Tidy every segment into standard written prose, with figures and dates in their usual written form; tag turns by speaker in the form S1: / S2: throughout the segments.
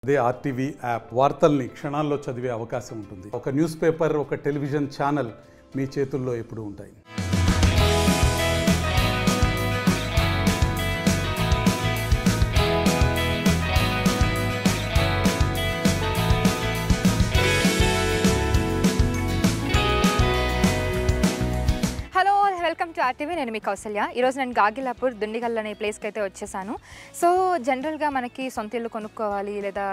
S1: అదే RTV app వార్తల్ని క్షణాల్లో చదివే అవకాశం ఉంటుంది. ఒక న్యూస్ పేపర్, ఒక టెలివిజన్ ఛానల్ మీ చేతుల్లో ఎప్పుడూ ఉంటాయి.
S2: Welcome to RTV. నేను మీ కౌసల్య. ఈరోజు నేను గాగిలాపూర్ దుండిగల్ అనే ప్లేస్కి అయితే వచ్చేసాను. సో జనరల్గా మనకి సొంత ఇల్లు కొనుక్కోవాలి లేదా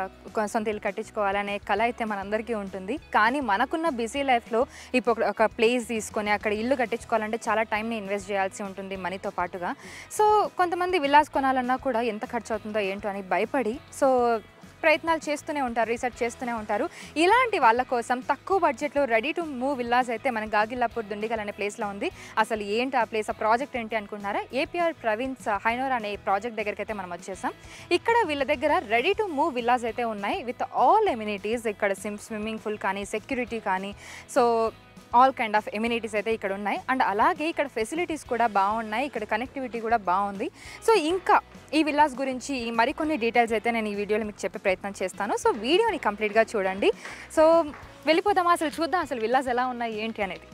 S2: సొంత ఇల్లు కట్టించుకోవాలి అనే కళ అయితే మనందరికీ ఉంటుంది. కానీ మనకున్న బిజీ లైఫ్లో ఇప్పుడు ఒక ప్లేస్ తీసుకొని అక్కడ ఇల్లు కట్టించుకోవాలంటే చాలా టైంని ఇన్వెస్ట్ చేయాల్సి ఉంటుంది మనీతో పాటుగా. సో కొంతమంది విల్లాస్ కొనాలన్నా కూడా ఎంత ఖర్చు అవుతుందో ఏంటో అని భయపడి ప్రయత్నాలు చేస్తూనే ఉంటారు, రీసెర్చ్ చేస్తూనే ఉంటారు. ఇలాంటి వాళ్ళ కోసం తక్కువ బడ్జెట్లో రెడీ టు మూవ్ విల్లాస్ అయితే మన గాగిలాపూర్ దుండిగల్ అనే ప్లేస్లో ఉంది. అసలు ఏంటి ఆ ప్లేస్, ఆ ప్రాజెక్ట్ ఏంటి అనుకుంటున్నారా? ఏపీఆర్ ప్రవీణ్స్ హైనోర్ అనే ప్రాజెక్ట్ దగ్గరికి అయితే మనం వచ్చేసాం. ఇక్కడ వీళ్ళ దగ్గర రెడీ టు మూవ్ విల్లాస్ అయితే ఉన్నాయి విత్ ఆల్ ఎమ్యూనిటీస్. ఇక్కడ స్విమ్మింగ్ పూల్ కానీ, సెక్యూరిటీ కానీ, so all kind of amenities అయితే ఇక్కడ ఉన్నాయి. అండ్ అలాగే ఇక్కడ ఫెసిలిటీస్ కూడా బాగున్నాయి, ఇక్కడ కనెక్టివిటీ కూడా బాగుంది. సో ఇంకా ఈ విల్లాస్ గురించి మరికొన్ని డీటెయిల్స్ అయితే నేను ఈ వీడియోలో మీకు చెప్పే ప్రయత్నం చేస్తాను. సో వీడియోని కంప్లీట్గా చూడండి. సో వెళ్ళిపోదామా, అసలు చూద్దాం అసలు విల్లాస్ ఎలా ఉన్నాయి ఏంటి అనేది.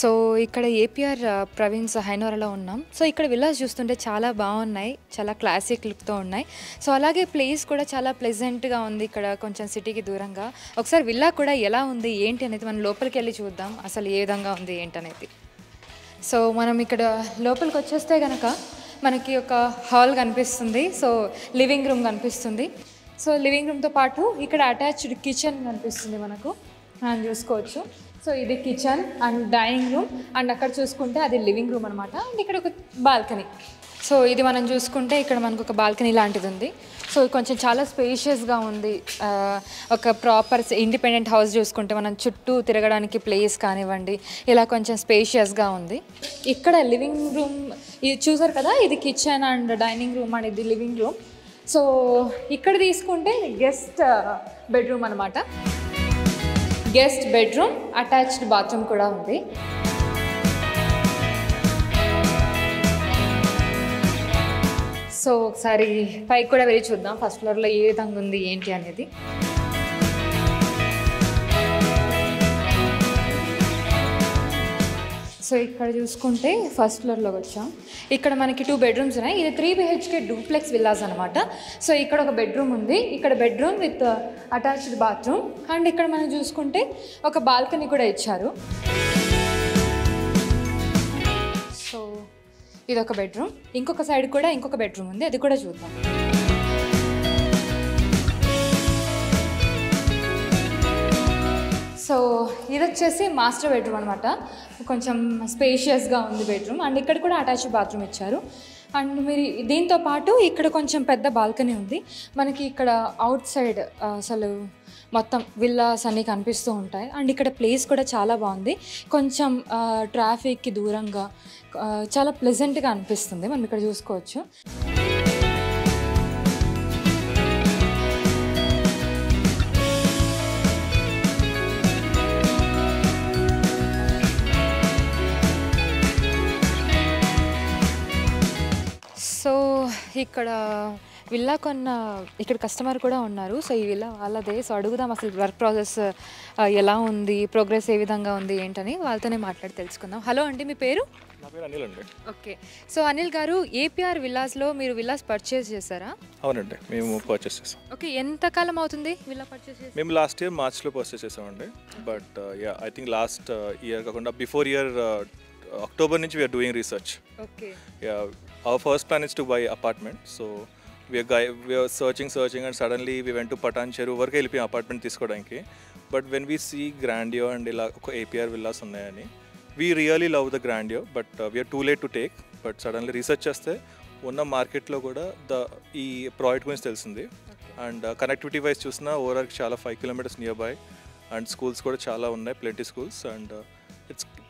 S2: సో ఇక్కడ ఏపీఆర్ ప్రవీణ్స్ హైనోర్లో ఉన్నాం. సో ఇక్కడ విల్లాస్ చూస్తుంటే చాలా బాగున్నాయి, చాలా క్లాసిక్ లుక్తో ఉన్నాయి. సో అలాగే ప్లేస్ కూడా చాలా ప్లెజెంట్గా ఉంది ఇక్కడ కొంచెం సిటీకి దూరంగా. ఒకసారి విల్లా కూడా ఎలా ఉంది ఏంటి అనేది మనం లోపలికి వెళ్ళి చూద్దాం అసలు ఏ విధంగా ఉంది ఏంటనేది. సో మనం ఇక్కడ లోపలికి వచ్చేస్తే కనుక మనకి ఒక హాల్ కనిపిస్తుంది. సో లివింగ్ రూమ్ కనిపిస్తుంది. సో లివింగ్ రూమ్తో పాటు ఇక్కడ అటాచ్డ్ కిచెన్ కనిపిస్తుంది మనకు, మనం చూసుకోవచ్చు. సో ఇది kitchen and dining room, and అక్కడ చూసుకుంటే అది లివింగ్ రూమ్ అనమాట. అండ్ ఇక్కడ ఒక బాల్కనీ. సో ఇది మనం చూసుకుంటే ఇక్కడ మనకు ఒక బాల్కనీ లాంటిది ఉంది. సో కొంచెం చాలా స్పేషియస్గా ఉంది. ఒక ప్రాపర్ ఇండిపెండెంట్ హౌస్ చూసుకుంటే మనం చుట్టూ తిరగడానికి ప్లేస్ కానివ్వండి, ఇలా కొంచెం స్పేషియస్గా ఉంది. ఇక్కడ లివింగ్ రూమ్ ఇది చూసారు కదా, ఇది kitchen and dining room and ఇది లివింగ్ రూమ్. సో ఇక్కడ తీసుకుంటే గెస్ట్ బెడ్రూమ్ అనమాట. గెస్ట్ బెడ్రూమ్, అటాచ్డ్ బాత్రూమ్ కూడా ఉంది. సో ఒకసారి పైకి కూడా వెళ్ళి చూద్దాం ఫస్ట్ ఫ్లోర్లో ఏ విధంగా ఉంది ఏంటి అనేది. సో ఇక్కడ చూసుకుంటే ఫస్ట్ ఫ్లోర్లోకి వచ్చాం. ఇక్కడ మనకి 2 బెడ్రూమ్స్ ఉన్నాయి. ఇది 3 BHK డూప్లెక్స్ విల్లాస్ అనమాట. సో ఇక్కడ ఒక బెడ్రూమ్ ఉంది, ఇక్కడ bedroom with attached bathroom. And ఇక్కడ మనం చూసుకుంటే ఒక బాల్కనీ కూడా ఇచ్చారు. సో ఇది ఒక బెడ్రూమ్. ఇంకొక సైడ్ కూడా ఇంకొక బెడ్రూమ్ ఉంది, అది కూడా చూద్దాం. సో ఇది వచ్చేసి మాస్టర్ బెడ్రూమ్ అనమాట. కొంచెం స్పేషియస్గా ఉంది బెడ్రూమ్. అండ్ ఇక్కడ కూడా అటాచ్డ్ బాత్రూమ్ ఇచ్చారు. అండ్ మీరు దీంతో పాటు ఇక్కడ కొంచెం పెద్ద బాల్కనీ ఉంది మనకి. ఇక్కడ అవుట్ సైడ్ అసలు మొత్తం విల్లాస్ అన్నీ కనిపిస్తూ ఉంటాయి. అండ్ ఇక్కడ ప్లేస్ కూడా చాలా బాగుంది, కొంచెం ట్రాఫిక్కి దూరంగా చాలా ప్లెజెంట్గా అనిపిస్తుంది. మనం ఇక్కడ చూసుకోవచ్చు. సో ఇక్కడ విల్లా కొన్న ఇక్కడ కస్టమర్ కూడా ఉన్నారు. సో ఈ విల్లా వాళ్ళదే. సో అడుగుదాం అసలు వర్క్ ప్రాసెస్ ఎలా ఉంది, ప్రోగ్రెస్ ఏ విధంగా ఉంది ఏంటని వాళ్ళతోనే మాట్లాడి తెలుసుకుందాం. హలో అండి, మీ పేరు?
S3: నా పేరు అనిల్ అండి.
S2: ఓకే. సో అనిల్ గారు, ఏపీఆర్ విల్లాస్లో మీరు విల్లాస్ పర్చేస్ చేశారా?
S3: అవునండి, మేము పర్చేస్ చేసాం.
S2: ఓకే, ఎంత కాలం అవుతుంది విల్లా పర్చేస్ చేసి?
S3: మేము లాస్ట్ ఇయర్ మార్చ్లో పర్చేస్ చేసామండి. But I think last year కాకుండా బిఫోర్ ఇయర్ అక్టోబర్ నుంచి we're doing research.
S2: Okay.
S3: Our first plan is to buy apartment. So we are searching and suddenly we went to Patan Cheru వరకు వెళ్ళిపోయాం apartment తీసుకోవడానికి. But when we see grandeur and ఇలా ఒక APR villas ఉన్నాయని we really love the grandeur. But we're too late to take. But suddenly research చేస్తే ఉన్న మార్కెట్లో కూడా ఈ ప్రాజెక్ట్ గురించి తెలిసింది. అండ్ కనెక్టివిటీ వైజ్ చూసినా ఓవరాల్ చాలా 5 kilometers nearby. And schools కూడా చాలా ఉన్నాయి, ప్లెంటీ స్కూల్స్. అండ్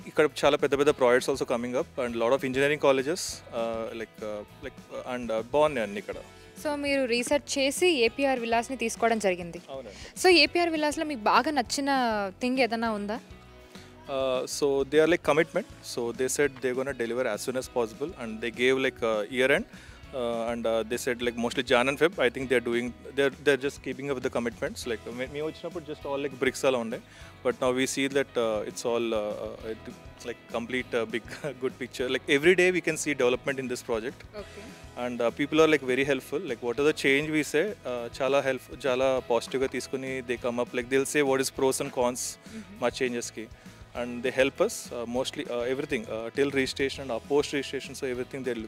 S3: ఇక్కడ చాలా పెద్ద పెద్ద projects also coming up and lot of engineering colleges and బాగున్నాయి అన్ని ఇక్కడ.
S2: సో మీరు రీసెర్చ్ చేసి ఏపీఆర్ విలాస్ని తీసుకోవడం జరిగింది.
S3: అవునండి.
S2: సో ఏపీఆర్ విలాస్లో మీకు బాగా నచ్చిన థింగ్ ఏదైనా ఉందా?
S3: So they are like commitment. So they said they're gonna deliver as soon as possible, and they gave like year end, and they said like mostly Jan and Feb. I think they're just keeping up with the commitments. Like me వచ్చినప్పుడు just all like bricks ala unde, but now we see that it's all it's like complete big good picture. Like every day we can see development in this project.
S2: Okay.
S3: And people are like very helpful. Like whatever the change we say, chala help, chala positive ga తీసుకుని they come up, like they'll say what is pros and cons మా changes ki, and they help us mostly everything till registration and post registration. So everything they're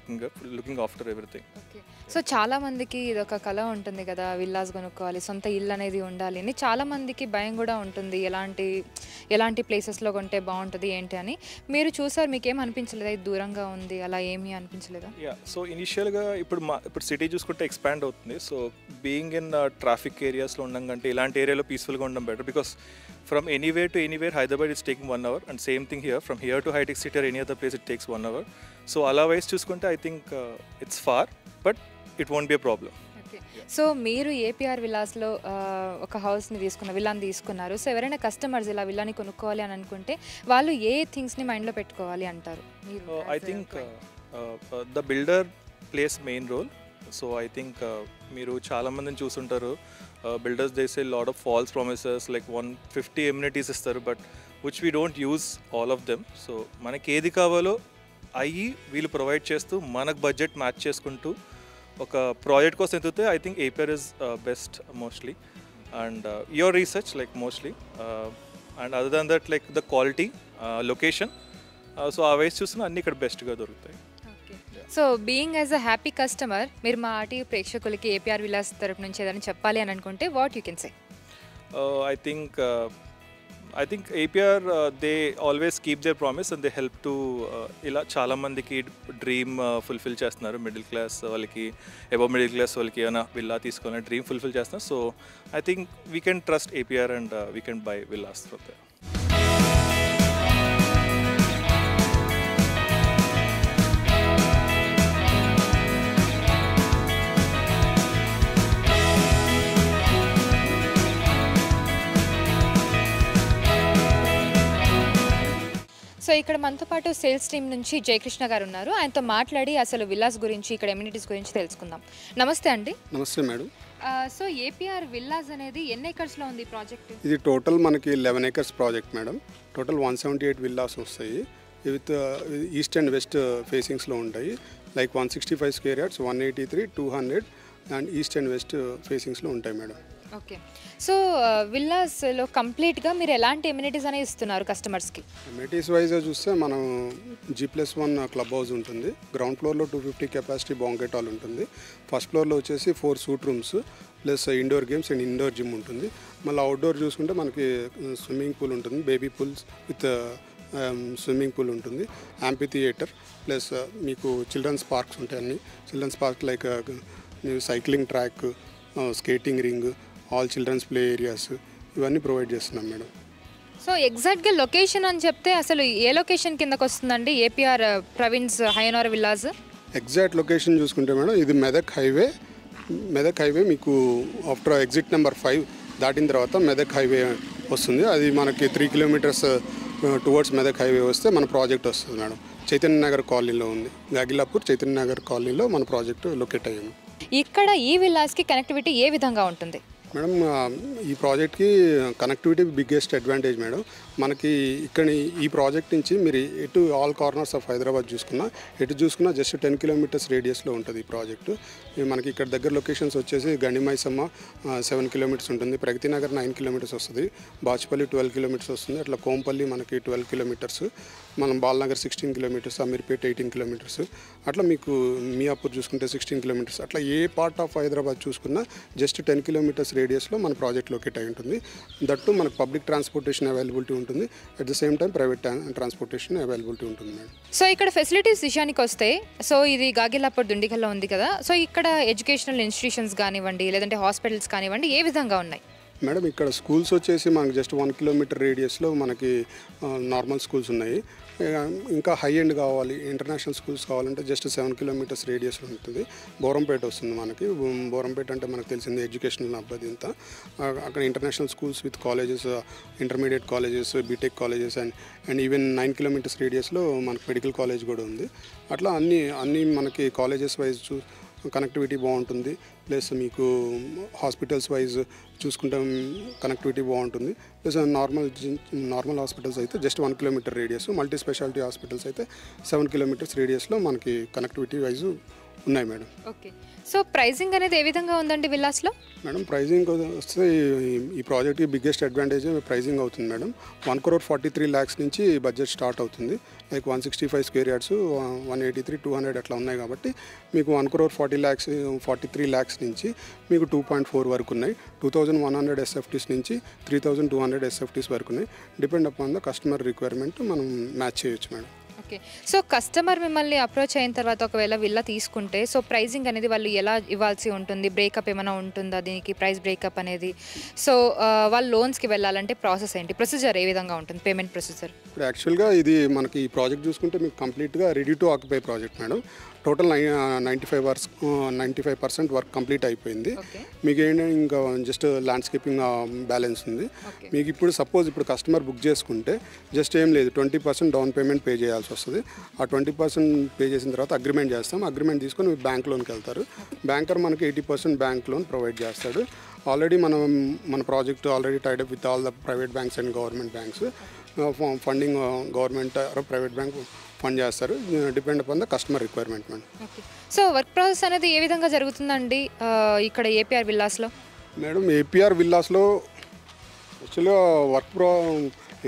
S3: looking after everything.
S2: Okay. So చాలా మందికి ఇది ఒక కళ ఉంటుంది కదా, villas కొనుక్కోవాలి, సొంత ఇల్లు అనేది ఉండాలి అని. చాలా మందికి భయం కూడా ఉంటుంది, ఎలాంటి ప్లేసెస్లో కొంటే బాగుంటుంది ఏంటి అని. మీరు చూసారు, మీకు ఏం అనిపించలేదా ఇది దూరంగా ఉంది అలా ఏమీ అనిపించలేదా?
S3: యా, సో ఇనిషియల్గా ఇప్పుడు సిటీ చూసుకుంటే ఎక్స్పాండ్ అవుతుంది. సో బీయింగ్ ఇన్ ట్రాఫిక్ ఏరియాస్లో ఉండడం కంటే ఇలాంటి ఏరియాలో పీస్ఫుల్గా ఉండడం better, because from anywhere to anywhere Hyderabad is taking 1 hour, and same thing here, from here to High-Tech City or any other place it takes 1 hour. So otherwise చూసుకుంటే I think it's far, but it won't be a problem.
S2: Okay. So మీరు APR విలాస్లో ఒక హౌస్ని విల్లాని తీసుకున్నారు. So ఎవరైనా customers ఇలా విల్లాని కొనుక్కోవాలి అని అనుకుంటే వాళ్ళు ఏ థింగ్స్ని మైండ్లో పెట్టుకోవాలి అంటారు మీరు?
S3: I think the builder plays main role. So I think మీరు చాలా మందిని చూసుంటారు, builders they say lot of false promises, like 150 amenities ఇస్తారు, but which we don't use all of them. So మనకి ఏది కావాలో అయ్యి వీళ్ళు ప్రొవైడ్ చేస్తూ మనకు బడ్జెట్ మ్యాచ్ చేసుకుంటూ ఒక ప్రాజెక్ట్ కోసం ఎత్తుతే I think APR is best mostly, and your research like mostly, and other than that like the quality, location, so ఆ వైస్ చూస్తున్నా అన్నీ ఇక్కడ బెస్ట్గా దొరుకుతాయి.
S2: So being as a happy customer, మీరు మా ఆర్టీవీ ప్రేక్షకులకి ఏపీఆర్ విలాస్ తరపు నుంచి ఏదైనా చెప్పాలి అని అనుకుంటే what you can say?
S3: I think APR they always keep their promise, and they help to ఇలా చాలా మందికి డ్రీమ్ ఫుల్ఫిల్ చేస్తున్నారు. మిడిల్ క్లాస్ వాళ్ళకి, అబవ్ మిడిల్ క్లాస్ వాళ్ళకి ఏమైనా విల్లా తీసుకోవాలని డ్రీమ్ ఫుల్ఫిల్ చేస్తున్నారు. So I think we can trust APR, and we can buy villas from there.
S2: So ఇక్కడ మనతో పాటు సేల్స్ టీమ్ నుంచి జయకృష్ణ గారు ఉన్నారు. ఆయనతో మాట్లాడి అసలు విల్లాస్ గురించి, ఇక్కడ ఎమ్యూనిటీస్ గురించి తెలుసుకుందాం. నమస్తే అండి.
S4: నమస్తే మేడం.
S2: సో ఏపీఆర్ విల్లాస్ అనేది ఎన్ని ఎకర్స్లో ఉంది ప్రాజెక్ట్?
S4: ఇది టోటల్ మనకి 11 acres project madam. Total 178 villas వస్తాయి. విత్ ఈస్ట్ అండ్ వెస్ట్ ఫేసింగ్స్లో ఉంటాయి. Like 165 square yards, 183, 200 and east and west ఫేసింగ్స్లో ఉంటాయి మేడం.
S2: ఓకే. సో విల్లాస్లో కంప్లీట్గా మీరు ఎలాంటి ఎమ్యూనిటీస్ అనేవి ఇస్తున్నారు కస్టమర్స్కి?
S4: ఎమ్యూనిటీస్ వైజ్గా చూస్తే మనం G+1 క్లబ్ హౌస్ ఉంటుంది. గ్రౌండ్ ఫ్లోర్లో 250 కెపాసిటీ బాంకెట్ హాల్ ఉంటుంది. ఫస్ట్ ఫ్లోర్లో వచ్చేసి 4 suite rooms plus indoor games and indoor gym ఉంటుంది. మళ్ళీ అవుట్డోర్ చూసుకుంటే మనకి స్విమ్మింగ్ పూల్ ఉంటుంది, baby pools with swimming pool ఉంటుంది, యాంపీ థియేటర్ ప్లస్ మీకు చిల్డ్రన్స్ పార్క్స్ ఉంటాయి. అన్ని children's park like cycling track, skating ring, all children's play areas, ఇవన్నీ ప్రొవైడ్ చేస్తున్నాం మేడం.
S2: సో ఎగ్జాక్ట్గా లొకేషన్ అని చెప్తే అసలు ఏ లొకేషన్ కిందకు వస్తుందండి APR Praveen's హైనోర్ villas?
S4: Exact location చూసుకుంటే మేడం ఇది మెదక్ హైవే మీకు ఆఫ్టర్ ఎగ్జిట్ నెంబర్ 5 దాటిన తర్వాత మెదక్ హైవే వస్తుంది. అది మనకి 3 kilometers టువర్డ్స్ మెదక్ హైవే వస్తే మన ప్రాజెక్ట్ వస్తుంది మేడం. చైతన్య నగర్ కాలనీలో ఉంది. గాగిలాపూర్ చైతన్య నగర్ కాలనీలో మన ప్రాజెక్ట్ లొకేట్ అయ్యింది.
S2: ఇక్కడ ఈ విల్లాస్కి కనెక్టివిటీ ఏ విధంగా ఉంటుంది
S4: మేడం? ఈ ప్రాజెక్ట్కి కనెక్టివిటీ బిగ్గెస్ట్ అడ్వాంటేజ్ మేడం. మనకి ఇక్కడ ఈ ప్రాజెక్ట్ నుంచి మీరు ఎటు ఆల్ కార్నర్స్ ఆఫ్ హైదరాబాద్ చూసుకున్నా జస్ట్ 10 kilometers రేడియస్లో ఉంటుంది ఈ ప్రాజెక్టు. మనకి ఇక్కడ దగ్గర లొకేషన్స్ వచ్చేసి గండిమైసమ్మ 7 kilometers ఉంటుంది, ప్రగతి నగర్ 9 kilometers వస్తుంది, బాచుపల్లి 12 kilometers వస్తుంది, అట్లా కోంపల్లి మనకి 12 kilometers, మనం బాల్నగర్ 16 kilometers, అమీర్పేట 18 kilometers, అట్లా మీకు మియాపూర్ చూసుకుంటే 16 kilometers, అట్లా ఏ పార్ట్ ఆఫ్ హైదరాబాద్ చూసుకున్నా జస్ట్ 10 kilometers రేడియస్లో మన ప్రాజెక్ట్ లొకేట్ అయి ఉంటుంది. దట్టు మనకు పబ్లిక్ ట్రాన్స్పోర్టేషన్ అవైలబిలిటీ ఉంటుంది, at the same time private transportation availability ఉంటుంది మేడం.
S2: సో ఇక్కడ ఫెసిలిటీస్ విషయానికి వస్తే, సో ఇది గాగిలాపూర్ దుండిగల్లో ఉంది కదా, సో ఇక్కడ ఎడ్యుకేషనల్ ఇన్స్టిట్యూషన్స్ కానివ్వండి లేదంటే హాస్పిటల్స్ కానివ్వండి ఏ విధంగా ఉన్నాయి
S4: మేడం? ఇక్కడ స్కూల్స్ వచ్చేసి మనకి జస్ట్ 1 kilometer రేడియస్లో మనకి నార్మల్ స్కూల్స్ ఉన్నాయి. ఇంకా హై ఎండ్ కావాలి, ఇంటర్నేషనల్ స్కూల్స్ కావాలంటే జస్ట్ 7 కిలోమీటర్స్ రేడియస్లో ఉంటుంది. బోరంపేట వస్తుంది మనకి. బోరంపేట అంటే మనకు తెలిసింది ఎడ్యుకేషనల్ అబ్బాయి ఇంత. అక్కడ international schools with colleges, intermediate colleges, BTech colleges and even 9 kilometres రేడియస్లో మనకు మెడికల్ కాలేజ్ కూడా ఉంది. అట్లా అన్నీ మనకి కాలేజెస్ వైజ్ కనెక్టివిటీ బాగుంటుంది. ప్లస్ మీకు హాస్పిటల్స్ వైజ్ చూసుకుంటే కనెక్టివిటీ బాగుంటుంది. ప్లస్ నార్మల్ హాస్పిటల్స్ అయితే just 1 kilometre radius, multi speciality hospitals అయితే 7 కిలోమీటర్స్ రేడియస్లో మనకి కనెక్టివిటీ వైజ్ ఉన్నాయి మేడం.
S2: ఓకే. సో ప్రైసింగ్ అనేది ఏ విధంగా ఉందండి విల్లాస్లో?
S4: మేడం ప్రైజింగ్ వస్తే ఈ ప్రాజెక్ట్కి బిగ్గెస్ట్ అడ్వాంటేజ్ ప్రైజింగ్ అవుతుంది మేడం. 1,43 lakhs నుంచి బడ్జెట్ స్టార్ట్ అవుతుంది. లైక్ 165 స్క్వేర్ యార్డ్స్, 183, 200 అట్లా ఉన్నాయి కాబట్టి మీకు 1,43 lakhs నుంచి మీకు 2.4 వరకు ఉన్నాయి. 2,100 SFTs నుంచి 3,200 SFTs వరకు ఉన్నాయి. Depend upon the customer requirement మనం మ్యాచ్ చేయొచ్చు మేడం.
S2: ఓకే. సో కస్టమర్ మిమ్మల్ని అప్రోచ్ అయిన తర్వాత ఒకవేళ విల్లా తీసుకుంటే సో ప్రైజింగ్ అనేది వాళ్ళు ఎలా ఇవ్వాల్సి ఉంటుంది? బ్రేకప్ ఏమైనా ఉంటుందా దీనికి, ప్రైస్ బ్రేకప్ అనేది? సో వాళ్ళు లోన్స్కి వెళ్ళాలంటే ప్రాసెస్ ఏంటి, ప్రొసీజర్ ఏ విధంగా ఉంటుంది, పేమెంట్ ప్రొసీజర్?
S4: ఇప్పుడు యాక్చువల్గా ఇది మనకి ఈ ప్రాజెక్ట్ చూసుకుంటే మీకు కంప్లీట్గా ready to occupy project madam. Total 95% work complete అయిపోయింది. మీకు ఏంటంటే ఇంకా జస్ట్ ల్యాండ్స్కేపింగ్ బ్యాలెన్స్ ఉంది. మీకు ఇప్పుడు కస్టమర్ బుక్ చేసుకుంటే జస్ట్ ఏం లేదు, 20% డౌన్ పేమెంట్ పే చేయాల్సి వస్తుంది. ఆ 20% పే చేసిన తర్వాత అగ్రిమెంట్ చేస్తాం. అగ్రిమెంట్ తీసుకొని బ్యాంక్ లోన్కి వెళ్తారు. బ్యాంకర్ మనకి 80% బ్యాంక్ లోన్ ప్రొవైడ్ చేస్తాడు. ఆల్రెడీ మన project already tied up with all the private banks and government banks. Funding government private bank fund చేస్తారు. Depend upon the customer requirement madam.
S2: Okay. So work process అనేది ఏ విధంగా జరుగుతుందండి ఇక్కడ APR విల్లాస్లో?
S4: Madam APR విల్లాస్లో యాక్చువల్గా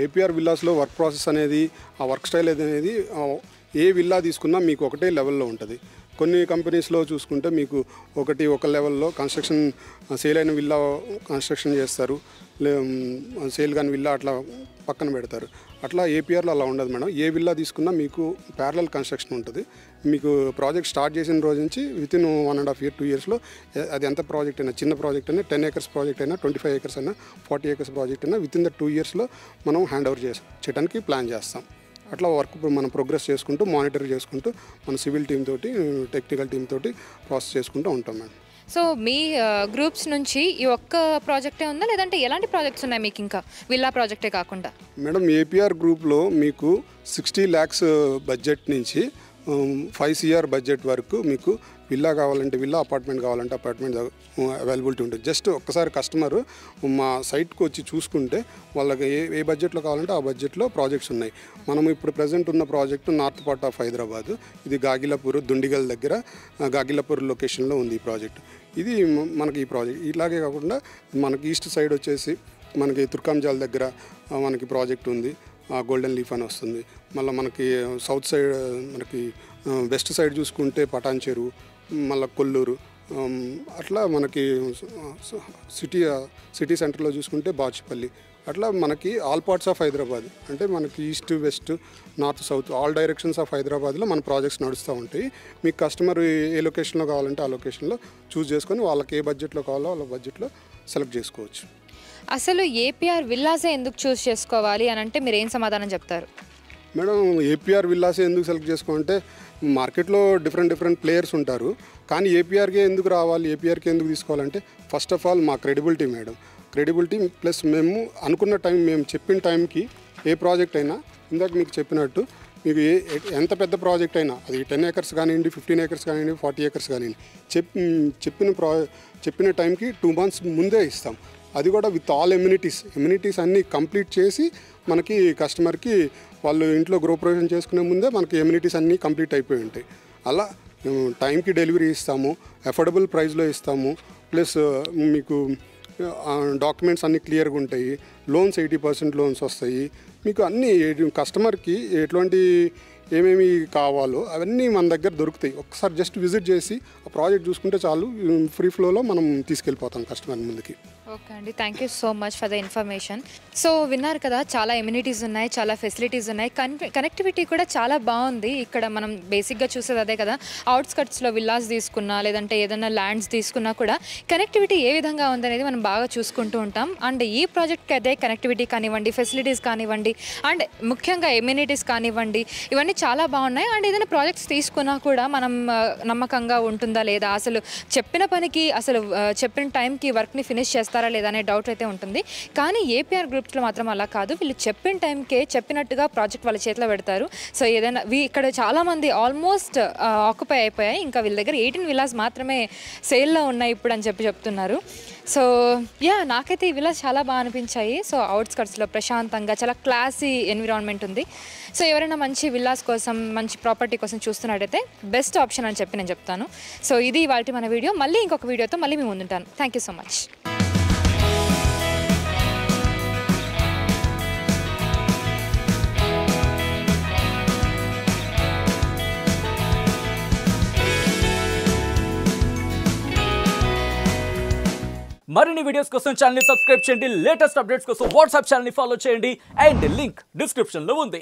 S4: ఏపీఆర్ విల్లాస్లో వర్క్ ప్రాసెస్ అనేది, ఆ వర్క్ స్టైల్ అనేది ఏ విల్లా తీసుకున్నా మీకు ఒకటే లెవెల్లో ఉంటుంది. కొన్ని కంపెనీస్లో చూసుకుంటే మీకు ఒక లెవెల్లో కన్స్ట్రక్షన్ సేల్ అయిన విల్లా కన్స్ట్రక్షన్ చేస్తారు, సేల్ కాని విల్లా అట్లా పక్కన పెడతారు. అట్లా ఏపీఆర్లో అలా ఉండదు మేడం. ఏ విల్లా తీసుకున్నా మీకు ప్యారలల్ కన్స్ట్రక్షన్ ఉంటుంది. మీకు ప్రాజెక్ట్ స్టార్ట్ చేసిన రోజు నుంచి వితిన్ 1.5 year 2 yearsలో అది ఎంత ప్రాజెక్ట్ అయినా, చిన్న ప్రాజెక్ట్ అయినా, 10 acres ప్రాజెక్ట్ అయినా, 25 acres అయినా, 40 acres ప్రాజెక్ట్ అయినా వితిన్ ద 2 yearsలో మనం హ్యాండ్ ఓవర్ చేయడానికి ప్లాన్ చేస్తాం. అట్లా వర్క్ మనం ప్రోగ్రెస్ చేసుకుంటూ, మానిటర్ చేసుకుంటూ, మన సివిల్ టీమ్ తోటి, టెక్నికల్ టీమ్ తోటి ప్రాసెస్ చేసుకుంటూ ఉంటాం మేడం.
S2: సో మీ గ్రూప్స్ నుంచి ఈ ఒక్క ప్రాజెక్టే ఉందా, లేదంటే ఎలాంటి ప్రాజెక్ట్స్ ఉన్నాయి మీకు ఇంకా విల్లా ప్రాజెక్టే కాకుండా?
S4: మేడం ఏపీఆర్ గ్రూప్లో మీకు 60 lakhs బడ్జెట్ నుంచి 5 CR బడ్జెట్ వరకు మీకు విల్లా కావాలంటే విల్లా, అపార్ట్మెంట్ కావాలంటే అపార్ట్మెంట్ అవైలబిలిటీ ఉంటుంది. జస్ట్ ఒక్కసారి కస్టమర్ మా సైట్కి వచ్చి చూసుకుంటే వాళ్ళకి ఏ బడ్జెట్లో కావాలంటే ఆ బడ్జెట్లో ప్రాజెక్ట్స్ ఉన్నాయి. మనం ఇప్పుడు ప్రజెంట్ ఉన్న project north part of Hyderabad, ఇది గాగిలాపూర్, దుండిగల్ దగ్గర గాగిలాపూర్ లొకేషన్లో ఉంది ఈ ప్రాజెక్ట్. ఇది మనకి ఈ ప్రాజెక్ట్. ఇలాగే కాకుండా మనకి ఈస్ట్ సైడ్ వచ్చేసి మనకి తుర్కాంజాల్ దగ్గర మనకి ప్రాజెక్ట్ ఉంది, గోల్డెన్ లీఫ్ అని వస్తుంది. మళ్ళీ మనకి సౌత్ సైడ్, మనకి వెస్ట్ సైడ్ చూసుకుంటే పటాన్ చెరువు, మళ్ళీ కొల్లూరు, అట్లా మనకి సిటీ సెంటర్లో చూసుకుంటే బాచుపల్లి. అట్లా మనకి ఆల్ పార్ట్స్ ఆఫ్ హైదరాబాద్, అంటే మనకి east, west, north, south all directions of హైదరాబాద్లో మన ప్రాజెక్ట్స్ నడుస్తూ ఉంటాయి. మీకు కస్టమర్ ఏ లొకేషన్లో కావాలంటే ఆ లొకేషన్లో చూస్ చేసుకొని వాళ్ళకి ఏ బడ్జెట్లో కావాలో వాళ్ళ బడ్జెట్లో సెలెక్ట్ చేసుకోవచ్చు.
S2: అసలు ఏపీఆర్ విల్లాసే ఎందుకు చూస్ చేసుకోవాలి అని అంటే మీరు ఏం సమాధానం చెప్తారు?
S4: మేడం ఏపీఆర్ విల్లాసే ఎందుకు సెలెక్ట్ చేసుకోవాలంటే మార్కెట్లో డిఫరెంట్ ప్లేయర్స్ ఉంటారు, కానీ ఏపీఆర్కే ఎందుకు రావాలి, ఏపీఆర్కే ఎందుకు తీసుకోవాలంటే ఫస్ట్ ఆఫ్ ఆల్ మా క్రెడిబిలిటీ మేడం. క్రెడిబిలిటీ ప్లస్ మేము అనుకున్న టైం, మేము చెప్పిన టైంకి ఏ ప్రాజెక్ట్ అయినా, ఇందాక మీకు చెప్పినట్టు మీకు ఎంత పెద్ద ప్రాజెక్ట్ అయినా, అది 10 acres కానివ్వండి, 15 acres కానివ్వండి, 40 acres కానివ్వండి, చెప్పిన టైంకి 2 months ముందే ఇస్తాం. అది కూడా విత్ ఆల్ ఎమ్యూనిటీస్ అన్నీ కంప్లీట్ చేసి మనకి కస్టమర్కి వాళ్ళు ఇంట్లో గృహప్రవేశం చేసుకునే ముందే మనకి ఎమ్యూనిటీస్ అన్నీ కంప్లీట్ అయిపోయి ఉంటాయి. అలా టైంకి డెలివరీ ఇస్తాము, అఫోర్డబుల్ ప్రైస్లో ఇస్తాము. ప్లస్ మీకు డాక్యుమెంట్స్ అన్నీ క్లియర్గా ఉంటాయి. లోన్స్ 80% లోన్స్ వస్తాయి. మీకు అన్నీ కస్టమర్కి ఎటువంటి ఏమేమి కావాలో అవన్నీ మన దగ్గర దొరుకుతాయి. ఒకసారి జస్ట్ విజిట్ చేసి ఆ ప్రాజెక్ట్ చూసుకుంటే చాలు, ఫ్రీ ఫ్లోలో మనం తీసుకెళ్ళిపోతాం కస్టమర్ ముందుకి.
S2: ఓకే అండి, thank you so much for the information. So విన్నారు కదా, చాలా ఎమ్యూనిటీస్ ఉన్నాయి, చాలా ఫెసిలిటీస్ ఉన్నాయి, కనెక్టివిటీ కూడా చాలా బాగుంది. ఇక్కడ మనం బేసిక్గా చూసేది అదే కదా, అవుట్స్కట్స్లో విల్లాస్ తీసుకున్నా లేదంటే ఏదైనా ల్యాండ్స్ తీసుకున్నా కూడా కనెక్టివిటీ ఏ విధంగా ఉందనేది మనం బాగా చూసుకుంటూ ఉంటాం. అండ్ ఈ ప్రాజెక్ట్కి అదే కనెక్టివిటీ కానివ్వండి, ఫెసిలిటీస్ కానివ్వండి, అండ్ ముఖ్యంగా ఎమ్యూనిటీస్ కానివ్వండి ఇవన్నీ చాలా బాగున్నాయి. అండ్ ఏదైనా ప్రాజెక్ట్స్ తీసుకున్నా కూడా మనం నమ్మకంగా ఉంటుందా లేదా, అసలు చెప్పిన పనికి అసలు చెప్పిన టైంకి వర్క్ని ఫినిష్ చేస్తారా లేదా అనే డౌట్ అయితే ఉంటుంది. కానీ ఏపీఆర్ గ్రూప్స్లో మాత్రం అలా కాదు, వీళ్ళు చెప్పిన టైంకే చెప్పినట్టుగా ప్రాజెక్ట్ వాళ్ళ చేతిలో పెడతారు. సో ఏదైనా ఇక్కడ చాలామంది ఆల్మోస్ట్ ఆక్యుపై అయిపోయాయి, ఇంకా వీళ్ళ దగ్గర 18 విల్లాస్ మాత్రమే సేల్లో ఉన్నాయి ఇప్పుడు అని చెప్తున్నారు. సో నాకైతే ఈ విల్లాస్ చాలా బాగా అనిపించాయి. సో అవుట్స్కట్స్లో ప్రశాంతంగా చాలా క్లాసీ ఎన్విరాన్మెంట్ ఉంది. సో ఎవరైనా మంచి విల్లాస్ కోసం మంచి ప్రాపర్టీ కోసం చూస్తున్నట్టయితే బెస్ట్ ఆప్షన్ అని చెప్పి నేను చెప్తాను. సో ఇది ఇవాల్టి మన వీడియో. మళ్ళీ ఇంకొక వీడియోతో మళ్ళీ మీ ముందుంటాను. Thank you so much.
S5: మరిన్ని వీడియోస్ కోసం ఛానల్ ని సబ్స్క్రైబ్ చేయండి. లేటెస్ట్ అప్డేట్స్ కోసం వాట్సాప్ ఛానల్ ని ఫాలో చేయండి. అండ్ లింక్ డిస్క్రిప్షన్ లో ఉంది.